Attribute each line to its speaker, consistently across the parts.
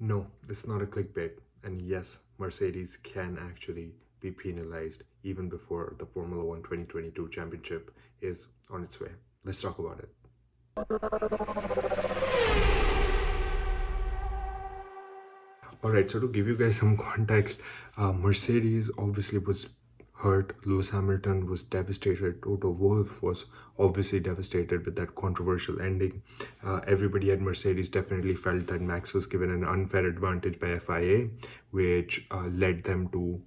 Speaker 1: No, it's not a clickbait. And yes, Mercedes can actually be penalized even before the Formula One 2022 championship is on its way. Let's talk about it. Alright, so to give you guys some context, Mercedes obviously was hurt. Lewis Hamilton was devastated. Toto Wolff was obviously devastated with that controversial ending. Everybody at Mercedes definitely felt that Max was given an unfair advantage by FIA, which led them to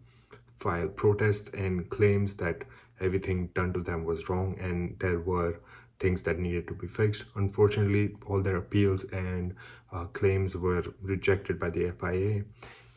Speaker 1: file protests and claims that everything done to them was wrong and there were things that needed to be fixed. Unfortunately, all their appeals and claims were rejected by the FIA,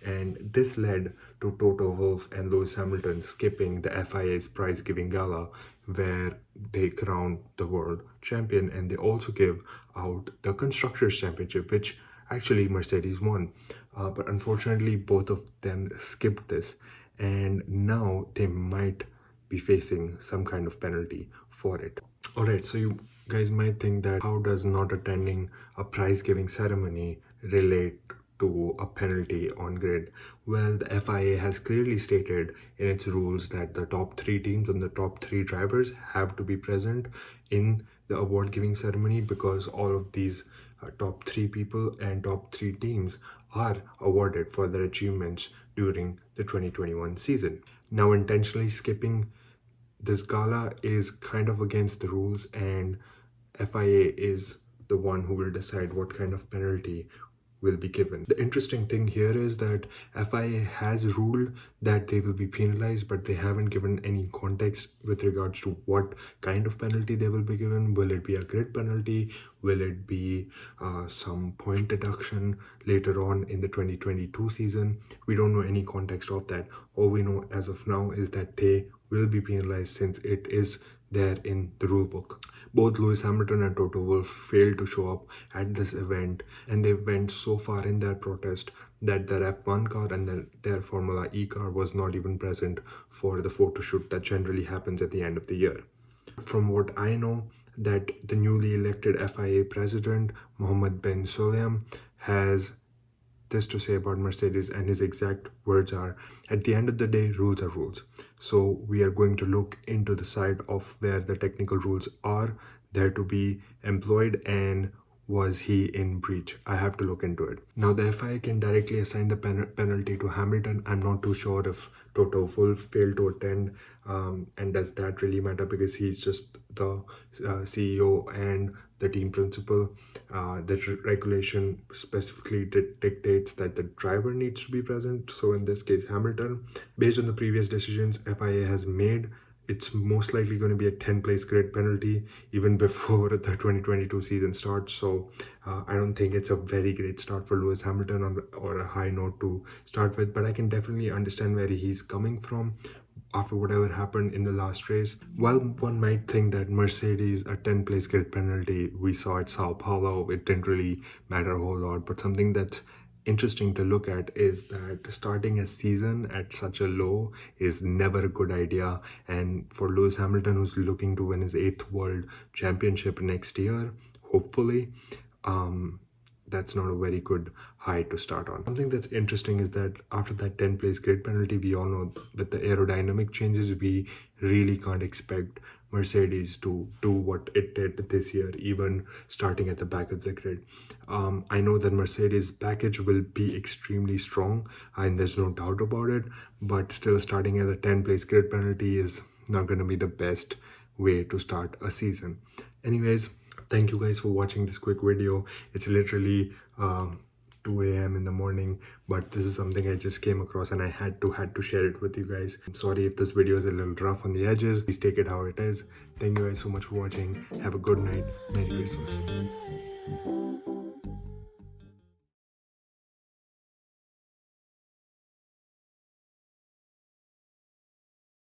Speaker 1: and this led to Toto Wolff and Lewis Hamilton skipping the FIA's prize-giving gala where they crown the world champion, and they also give out the Constructors' Championship, which actually Mercedes won. But unfortunately, both of them skipped this, and now they might be facing some kind of penalty for it. Alright, so you guys might think that how does not attending a prize giving ceremony relate to a penalty on grid? Well, the FIA has clearly stated in its rules that the top 3 teams and the top 3 drivers have to be present in the award giving ceremony, because all of these top 3 people and top 3 teams are awarded for their achievements during the 2021 season. Now, intentionally skipping this gala is kind of against the rules, and FIA is the one who will decide what kind of penalty will be given. The interesting thing here is that FIA has ruled that they will be penalized, but they haven't given any context with regards to what kind of penalty they will be given. Will it be a grid penalty? Will it be some point deduction later on in the 2022 season? We don't know any context of that. All we know as of now is that they will be penalized since it is there in the rule book. Both Lewis Hamilton and Toto Wolff failed to show up at this event, and they went so far in their protest that their F1 car and their Formula E car was not even present for the photo shoot that generally happens at the end of the year. From what I know, that the newly elected FIA President, Mohammed bin Sulayem, has this to say about Mercedes, and his exact words are, at the end of the day, rules are rules. So we are going to look into the side of where the technical rules are there to be employed, and was he in breach? I have to look into it. Now, the FIA can directly assign the penalty to Hamilton. I'm not too sure if Toto Wolff failed to attend, and does that really matter, because he's just the CEO and the team principal. The regulation specifically dictates that the driver needs to be present. So in this case, Hamilton, based on the previous decisions FIA has made, it's most likely going to be a 10-place grid penalty even before the 2022 season starts. So I don't think it's a very great start for Lewis Hamilton or a high note to start with, but I can definitely understand where he's coming from after whatever happened in the last race. While one might think that Mercedes, a 10-place grid penalty we saw at Sao Paulo, it didn't really matter a whole lot, but something that's interesting to look at is that starting a season at such a low is never a good idea. And for Lewis Hamilton, who's looking to win his 8th world championship next year, hopefully, that's not a very good high to start on. Something that's interesting is that after that 10-place grid penalty, we all know with the aerodynamic changes, we really can't expect Mercedes to do what it did this year, even starting at the back of the grid. I know that Mercedes package will be extremely strong, and there's no doubt about it, but still starting at a 10-place grid penalty is not going to be the best way to start a season. Anyways, thank you guys for watching this quick video. It's literally 2 a.m. in the morning, but this is something I just came across and I had to share it with you guys. I'm sorry if this video is a little rough on the edges. Please take it how it is. Thank you guys so much for watching. Have a good night. Merry Christmas.